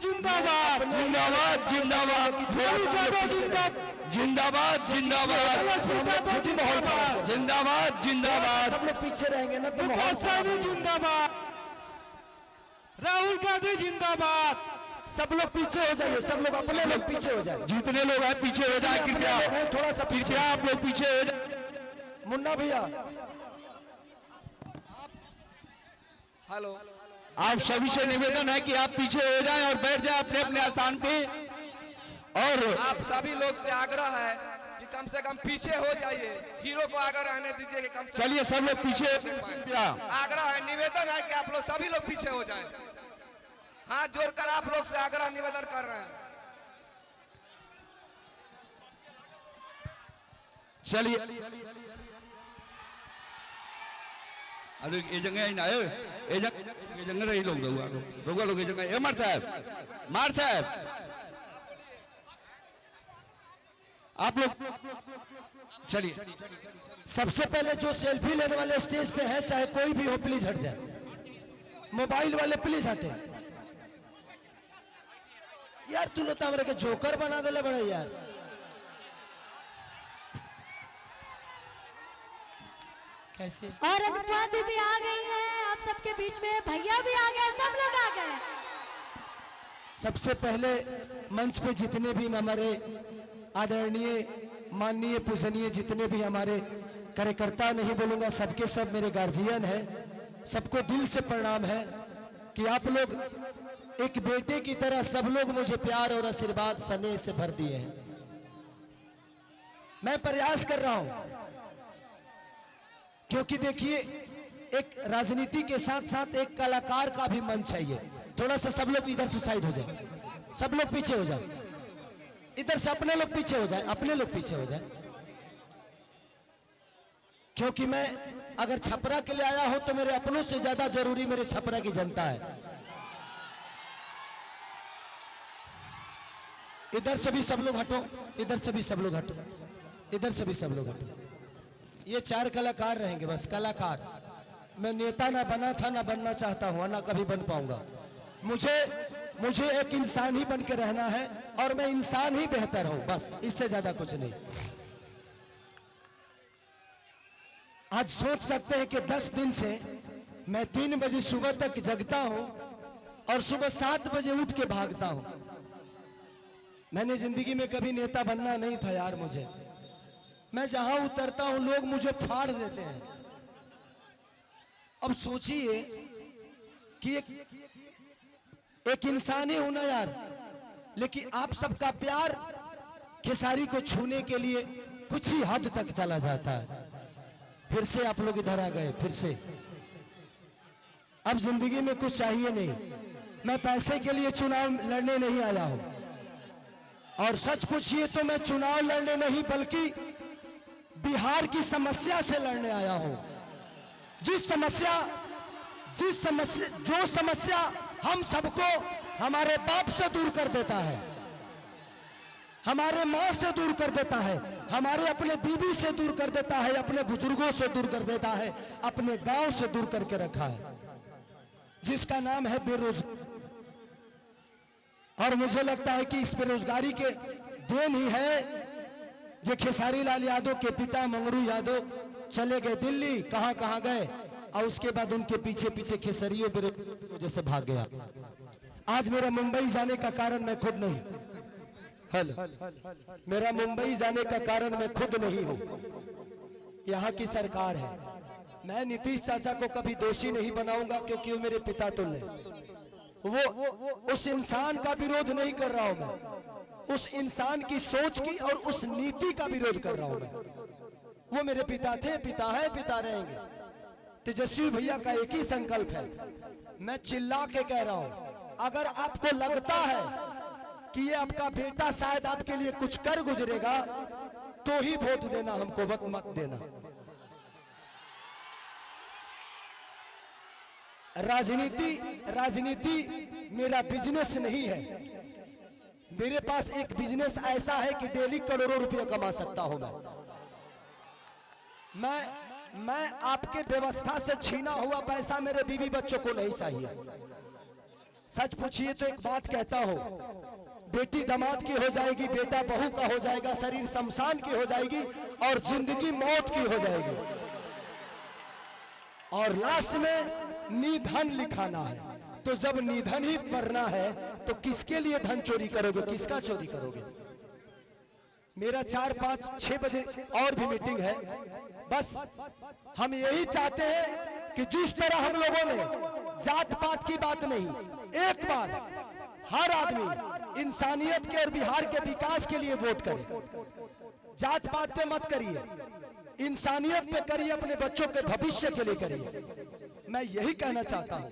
जिंदाबाद जिंदाबाद जिंदाबाद जिंदाबाद जिंदाबाद जिंदाबाद जिंदाबाद। सब लोग पीछे रहेंगे ना तो जिंदाबाद, राहुल गांधी जिंदाबाद। सब लोग पीछे हो जाइए, सब लोग अपने लोग पीछे हो जाए। जितने लोग हैं पीछे हो जाए कृपया, थोड़ा सा पीछे आप लोग पीछे हो जाए। मुन्ना भैया हेलो, आप सभी से निवेदन है कि आप पीछे हो जाएं और बैठ जाएं अपने अपने स्थान पे। और आप सभी लोग से आग्रह है कि कम से कम पीछे हो जाइए, हीरो को आगे रहने दीजिए कि कम से चलिए सब लोग पीछे। आग्रह है, निवेदन है कि आप लोग सभी लोग पीछे हो जाएं। हाथ जोड़कर आप लोग से आग्रह निवेदन कर रहे हैं। चलिए अरे ये जगह ही ना है, ये जगह रही लोग रोगा लोग ये जगह। ये मार साहब आप लोग चलिए। सबसे पहले जो सेल्फी लेने वाले स्टेज पे है, चाहे कोई भी हो, प्लीज हट जाए। मोबाइल वाले प्लीज हटे। यार तू लोग हमारे के जोकर बना दे बड़े यार। कैसे और अनुपमा भी आ गई है आप सबके बीच में, भैया भी आ गए, सब लोग आ गए। सबसे पहले मंच पे जितने भी हमारे आदरणीय माननीय पूजनीय जितने भी हमारे कार्यकर्ता, नहीं बोलूंगा सबके सब मेरे गार्जियन हैं, सबको दिल से प्रणाम है कि आप लोग एक बेटे की तरह सब लोग मुझे प्यार और आशीर्वाद स्नेह से भर दिए हैं। मैं प्रयास कर रहा हूं क्योंकि देखिए एक राजनीति के साथ साथ एक कलाकार का भी मन चाहिए। थोड़ा सा सब लोग इधर से साइड हो जाए, सब लोग पीछे हो जाए, इधर से अपने लोग पीछे हो जाए, अपने लोग पीछे हो जाए। क्योंकि मैं अगर छपरा के लिए आया हूं तो मेरे अपनों से ज्यादा जरूरी मेरे छपरा की जनता है। इधर से भी सब लोग हटो, इधर से भी सब लोग हटो, इधर से भी सब लोग हटो। ये 4 कलाकार रहेंगे बस, कलाकार। मैं नेता ना बना था, ना बनना चाहता हूं, ना कभी बन पाऊंगा। मुझे एक इंसान ही बन के रहना है और मैं इंसान ही बेहतर हूं, बस इससे ज्यादा कुछ नहीं। आज सोच सकते हैं कि 10 दिन से मैं 3 बजे सुबह तक जगता हूं और सुबह 7 बजे उठ के भागता हूं। मैंने जिंदगी में कभी नेता बनना नहीं था यार। मैं जहां उतरता हूं लोग मुझे फाड़ देते हैं। अब सोचिए कि एक इंसान ही हूं ना यार, लेकिन आप सबका प्यार खेसारी को छूने के लिए कुछ ही हद तक चला जाता है। फिर से आप लोग इधर आ गए, फिर से। अब जिंदगी में कुछ चाहिए नहीं। मैं पैसे के लिए चुनाव लड़ने नहीं आया हूं, और सच पूछिए तो मैं चुनाव लड़ने नहीं बल्कि बिहार की समस्या से लड़ने आया हूं। जो समस्या हम सबको हमारे बाप से दूर कर देता है, हमारे माँ से दूर कर देता है, हमारे अपने बीवी से दूर कर देता है, अपने बुजुर्गों से दूर कर देता है, अपने गांव से दूर करके रखा है, जिसका नाम है बेरोजगारी। और मुझे लगता है कि इस बेरोजगारी के देन ही है जो खेसारी लाल यादव के पिता मंगरू यादव चले गए दिल्ली, कहां कहां गए, और उसके बाद उनके पीछे पीछे खेसरियों बेरोजगारी वजह से भाग गया। आज मेरा मुंबई जाने का कारण मैं खुद नहीं, मेरा मुंबई जाने का कारण मैं खुद नहीं हूं, यहाँ की सरकार है। मैं नीतीश चाचा को कभी दोषी नहीं बनाऊंगा क्योंकि वो मेरे पिता तुल्य हैं। वो उस इंसान का विरोध नहीं कर रहा हूं मैं, उस इंसान की सोच की और उस नीति का विरोध कर रहा हूं मैं। वो मेरे पिता थे, पिता है, पिता रहेंगे। तेजस्वी भैया का एक ही संकल्प है, मैं चिल्ला के कह रहा हूं, अगर आपको लगता है कि ये आपका बेटा शायद आपके लिए कुछ कर गुजरेगा तो ही वोट देना, हमको वक्त मत देना। राजनीति मेरा बिजनेस नहीं है। मेरे पास एक बिजनेस ऐसा है कि डेली करोड़ों रुपए कमा सकता हूं मैं आपके व्यवस्था से छीना हुआ पैसा मेरे बीवी बच्चों को नहीं चाहिए। सच पूछिए तो एक बात कहता हूं, बेटी दामाद की हो जाएगी, बेटा बहू का हो जाएगा, शरीर शमशान की हो जाएगी और जिंदगी मौत की हो जाएगी, और लास्ट में निधन लिखाना है। तो जब निधन ही मरना है तो किसके लिए धन चोरी करोगे, किसका चोरी करोगे? मेरा 4, 5, 6 बजे और भी मीटिंग है। बस हम यही चाहते हैं कि जिस तरह हम लोगों ने जात पात की बात नहीं, एक बार हर आदमी इंसानियत के और बिहार के विकास के लिए वोट करे। जात पात पे मत करिए, इंसानियत पे करिए, अपने बच्चों के भविष्य के लिए करिए। मैं यही कहना चाहता हूं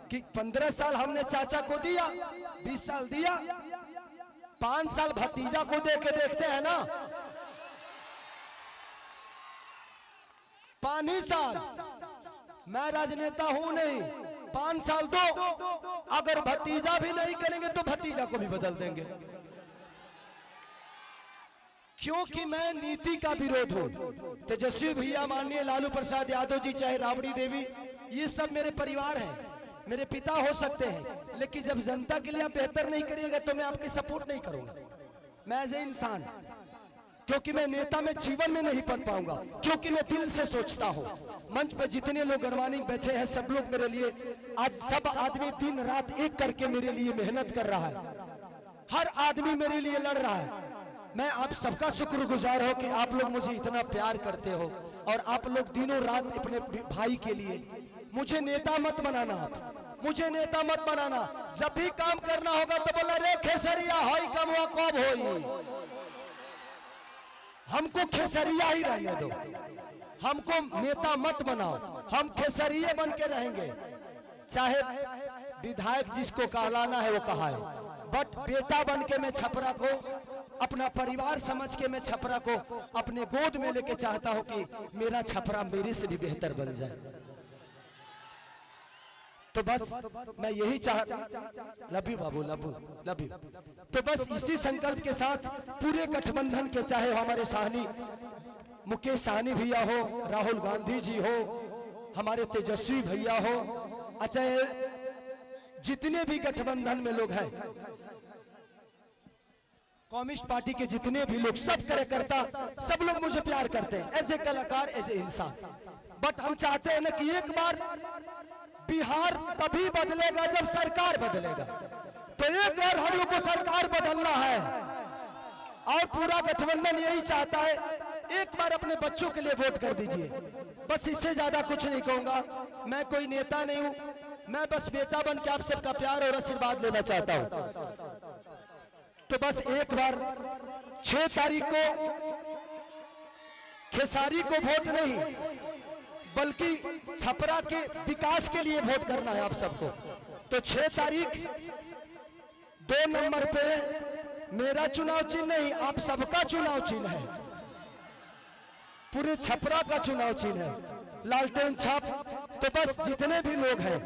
कि 15 साल हमने चाचा को दिया, 20 साल दिया, 5 साल भतीजा को दे के देखते हैं ना। 5 ही साल, मैं राजनेता हूं नहीं, 5 साल दो, अगर भतीजा भी नहीं करेंगे तो भतीजा को भी बदल देंगे, क्योंकि मैं नीति का विरोध हूं। तेजस्वी भैया, माननीय लालू प्रसाद यादव जी, चाहे राबड़ी देवी, ये सब मेरे परिवार हैं, मेरे पिता हो सकते हैं, लेकिन जब जनता के लिए आप बेहतर नहीं करिएगा तो मैं आपकी सपोर्ट नहीं करूंगा। मैं एज ए इंसान, क्योंकि मैं नेता में जीवन में नहीं बन पाऊंगा, क्योंकि मैं दिल से सोचता हूं। मंच पे जितने लोग गणमानी बैठे हैं, सब लोग मेरे लिए, आज सब आदमी दिन रात एक करके मेरे लिए मेहनत कर रहा है, हर आदमी मेरे लिए लड़ रहा है। मैं आप सबका शुक्रगुजार हो कि आप लोग मुझे इतना प्यार करते हो, और आप लोग दिनों रात अपने भाई के लिए। मुझे नेता मत बनाना, आप मुझे नेता मत बनाना। जब भी काम करना होगा तो बोला, रे खेसरिया होई कमवा कब होई, हमको खेसरिया ही रहने दो, हमको नेता मत बनाओ, हम खेसरिये बन के रहेंगे। चाहे विधायक जिसको कहलाना है वो कहा है, बट बेटा बन के मैं छपरा को, अपना परिवार समझ के मैं छपरा को अपने गोद में लेके चाहता हूं कि मेरा छपरा मेरे से भी बेहतर बन जाए। तो बस मैं यही love you Babu, love you. तो बस इसी संकल्प के साथ पूरे गठबंधन के, चाहे हमारे साहनी मुकेश साहनी भैया हो, राहुल गांधी जी हो, हमारे तेजस्वी भैया हो, अच्छा जितने भी गठबंधन में लोग हैं, कम्युनिस्ट पार्टी के जितने भी लोग, सब कार्यकर्ता, सब लोग मुझे प्यार करते हैं एज ए कलाकार, एज ए इंसान। बट हम चाहते हैं ना कि एक बार बिहार तभी बदलेगा जब सरकार बदलेगा। तो एक बार हम लोग को सरकार बदलना है, और पूरा गठबंधन यही चाहता है। एक बार अपने बच्चों के लिए वोट कर दीजिए, बस इससे ज्यादा कुछ नहीं कहूंगा। मैं कोई नेता नहीं हूं, मैं बस बेटा बन के आप सबका प्यार और आशीर्वाद लेना चाहता हूं। तो बस एक बार 6 तारीख को खेसारी को वोट नहीं, बल्कि छपरा के विकास के लिए वोट करना है आप सबको। तो 6 तारीख 2 नंबर पे मेरा चुनाव चिन्ह नहीं, आप सबका चुनाव चिन्ह है, पूरे छपरा का चुनाव चिन्ह है, लालटेन छाप। तो बस जितने भी लोग हैं,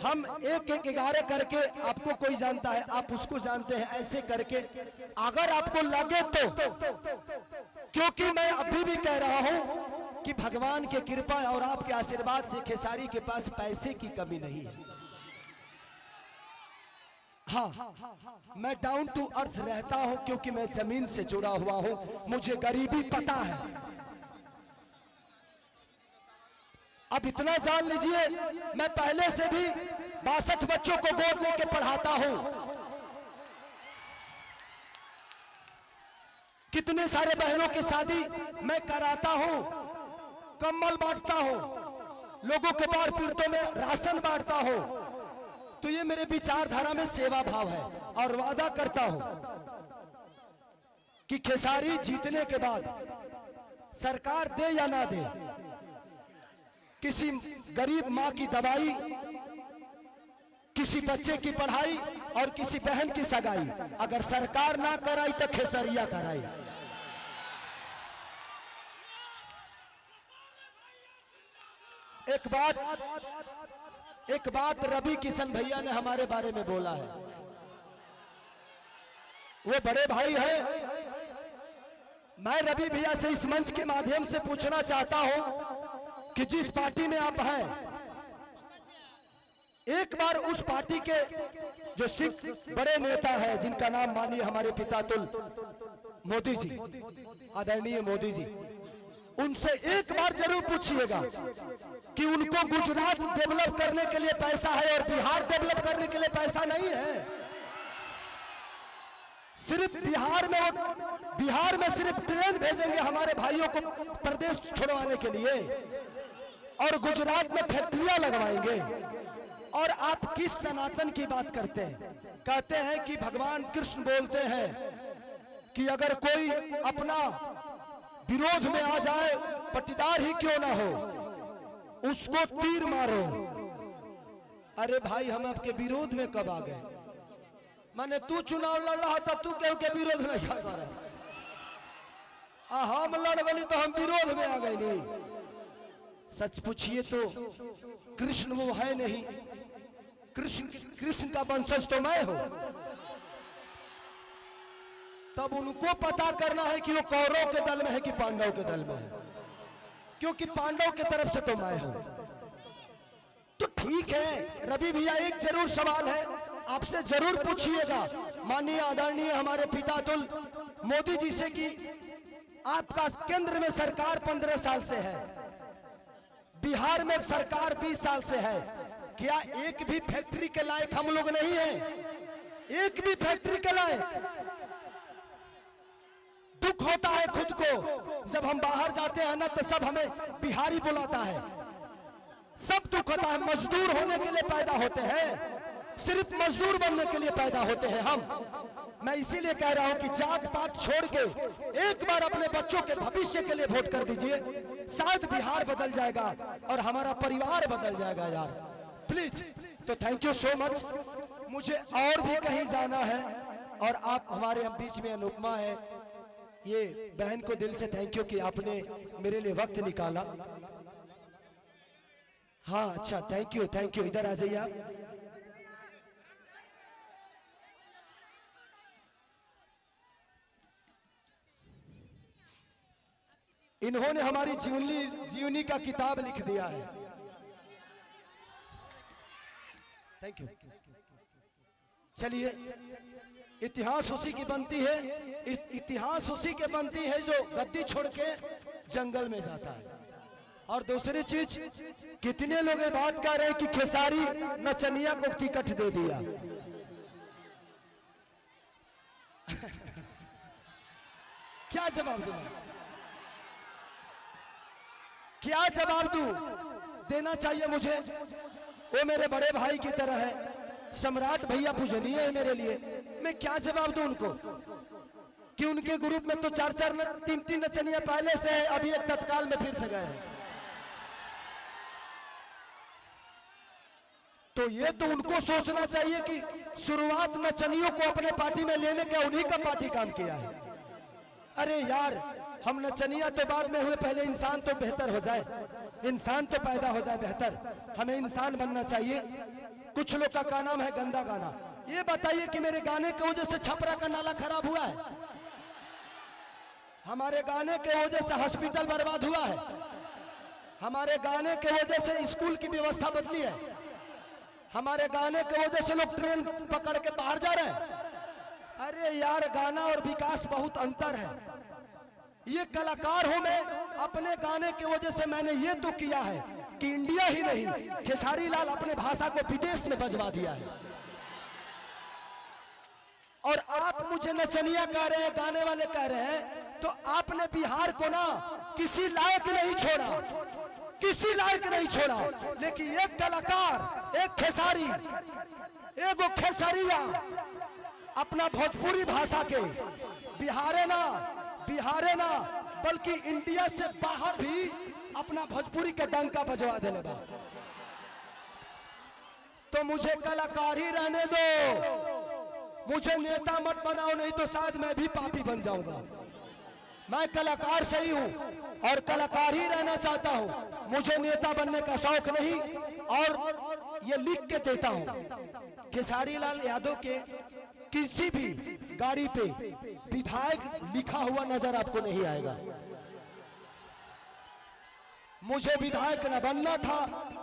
हम 1-1-11 करके, आपको कोई जानता है, आप उसको जानते हैं, ऐसे करके अगर आपको लगे तो, क्योंकि मैं अभी भी कह रहा हूं कि भगवान की कृपा और आपके आशीर्वाद से खेसारी के पास पैसे की कमी नहीं है। हाँ, मैं डाउन टू अर्थ रहता हूं, क्योंकि मैं जमीन से जुड़ा हुआ हूं, मुझे गरीबी पता है। अब इतना जान लीजिए, मैं पहले से भी 62 बच्चों को गोद लेके पढ़ाता हूं, कितने सारे बहनों की शादी मैं कराता हूं, कंबल बांटता हूं, लोगों के बाढ़ पीड़ितों में राशन बांटता हूं। तो ये मेरे विचारधारा में सेवा भाव है, और वादा करता हूं कि खेसारी जीतने के बाद सरकार दे या ना दे, किसी गरीब मां की दवाई, किसी बच्चे की पढ़ाई और किसी बहन की सगाई अगर सरकार ना कराई तो खेसरिया कराई। एक बात रवि किशन भैया ने हमारे बारे में बोला है, वो बड़े भाई हैं। मैं रवि भैया से इस मंच के माध्यम से पूछना चाहता हूं कि जिस पार्टी में आप हैं, एक बार उस पार्टी के जो सिख बड़े नेता है, जिनका नाम मानिए हमारे पितातुल मोदी जी, आदरणीय मोदी जी, उनसे एक बार जरूर पूछिएगा कि उनको गुजरात डेवलप करने के लिए पैसा है और बिहार डेवलप करने के लिए पैसा नहीं है। सिर्फ बिहार में सिर्फ ट्रेन भेजेंगे हमारे भाइयों को प्रदेश छोड़वाने के लिए, और गुजरात में फैक्ट्रियां लगवाएंगे। और आप किस सनातन की बात करते हैं? कहते हैं कि भगवान कृष्ण बोलते हैं कि अगर कोई अपना विरोध में आ जाए, पट्टीदार ही क्यों ना हो, उसको तीर मारो। अरे भाई, हम आपके विरोध में कब आ गए? माने तू चुनाव लड़ रहा था, तू केहू के विरोध नहीं कर रहा, हम लड़ गए तो हम विरोध में आ गए नहीं। सच पूछिए तो कृष्ण वो है नहीं, कृष्ण का वंशज तो मैं हूं। तब उनको पता करना है कि वो कौरव के दल में है कि पांडव के दल में है, क्योंकि पांडव के तरफ से तो मैं हूं। तो ठीक है रवि भैया, एक जरूर सवाल है, आपसे जरूर पूछिएगा माननीय आदरणीय हमारे पितातुल मोदी जी से कि आपका केंद्र में सरकार 15 साल से है, बिहार में सरकार 20 साल से है, क्या एक भी फैक्ट्री के लायक हम लोग नहीं हैं? एक भी फैक्ट्री के लायक? दुख होता है खुद को, जब हम बाहर जाते हैं ना तो सब हमें बिहारी बुलाता है, सब दुख होता है। मजदूर होने के लिए पैदा होते हैं, सिर्फ मजदूर बनने के लिए पैदा होते हैं हम। मैं इसीलिए कह रहा हूं कि जात पात छोड़ के एक बार अपने बच्चों के भविष्य के लिए वोट कर दीजिए, शायद बिहार बदल जाएगा और हमारा परिवार बदल जाएगा यार, प्लीज। तो थैंक यू सो मच। मुझे और भी कहीं जाना है और आप हमारे हम बीच में अनुपमा है, ये बहन को दिल से थैंक यू कि आपने मेरे लिए वक्त निकाला। हाँ अच्छा, थैंक यू। इधर आ जाइए आप। इन्होंने हमारी जीवनी का किताब लिख दिया है, थैंक यू। चलिए, इतिहास उसी की बनती है, इतिहास उसी के बनती है जो गद्दी छोड़ के जंगल में जाता है। और दूसरी चीज, कितने लोग ये बात कर रहे हैं कि खेसारी नचनिया को टिकट दे दिया। क्या जवाब दूं? क्या जवाब दूं? देना चाहिए मुझे, वो मेरे बड़े भाई की तरह है, सम्राट भैया पूजनीय है मेरे लिए। मैं क्या जवाब दूं उनको कि उनके ग्रुप में तो 4-3 नचनिया पहले से है, अभी एक तत्काल में फिर से गए हैं। तो ये तो उनको सोचना चाहिए कि शुरुआत नचनियों को अपने पार्टी में लेने का उन्हीं का पार्टी काम किया है। अरे यार, हम नचनिया तो बाद में हुए, पहले इंसान तो बेहतर हो जाए, इंसान तो पैदा हो जाए बेहतर। हमें इंसान बनना चाहिए। कुछ लोग का नाम है गंदा गाना। ये बताइए कि मेरे गाने की वजह से छपरा का नाला खराब हुआ है? हमारे गाने के वजह से हॉस्पिटल बर्बाद हुआ है? हमारे गाने के वजह से स्कूल की व्यवस्था बदली है? हमारे गाने के वजह से लोग ट्रेन पकड़ के बाहर जा रहे हैं? अरे यार, गाना और विकास बहुत अंतर है। ये कलाकार हूं मैं, अपने गाने की वजह से मैंने ये तो किया है कि इंडिया ही नहीं, खेसारी लाल अपने भाषा को विदेश में बजवा दिया है। और आप मुझे नचनिया कह रहे हैं, गाने वाले कह रहे हैं, तो आपने बिहार को ना किसी लायक नहीं छोड़ा, किसी लायक नहीं छोड़ा। लेकिन एक कलाकार, एक खेसारी, एगो खेसारिया अपना भोजपुरी भाषा के बिहारे ना बल्कि इंडिया से बाहर भी अपना भोजपुरी का डंका बजवा दे लेगा। तो मुझे कलाकार ही रहने दो, मुझे नेता मत बनाओ, नहीं तो शायद मैं भी पापी बन जाऊंगा। मैं कलाकार सही हूं और कलाकार ही रहना चाहता हूं, मुझे नेता बनने का शौक नहीं। और ये लिख के देता हूं, खेसारी लाल यादव के किसी भी गाड़ी पे विधायक लिखा हुआ नजर आपको नहीं आएगा। मुझे विधायक न बनना था,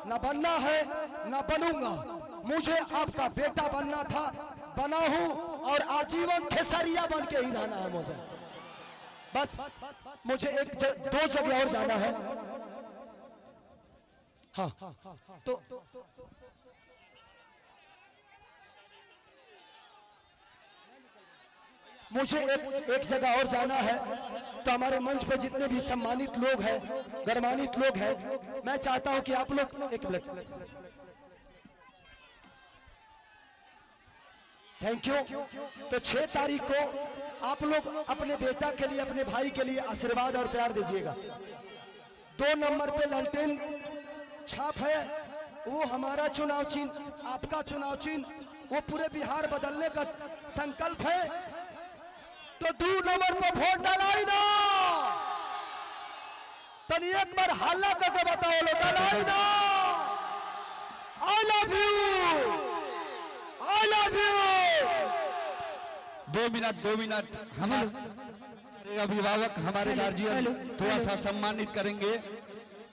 न बनना है, न बनूंगा। मुझे आपका बेटा बनना था, बना हूं और आजीवन खेसरिया बन के ही रहना है मुझे। बस मुझे दो जगह और जाना है। हाँ तो मुझे एक जगह और जाना है। तो हमारे मंच पे जितने भी सम्मानित लोग हैं, गणमान्वित लोग हैं, मैं चाहता हूं कि आप लोग एक मिनट, थैंक यू। तो 6 तारीख को आप लोग अपने बेटा के लिए, अपने भाई के लिए आशीर्वाद और प्यार दीजिएगा। 2 नंबर पे लालटेन छाप है, वो हमारा चुनाव चिन्ह, आपका चुनाव चिन्ह, वो पूरे बिहार बदलने का संकल्प है। तो 2 नंबर पर वोट डालाई ना, तनी एक बार हल्ला करके बताओ लो, डालाई ना। I love you, I love you. 2 minute हमारे अभिभावक, हमारे गार्जियन थोड़ा सा सम्मानित करेंगे।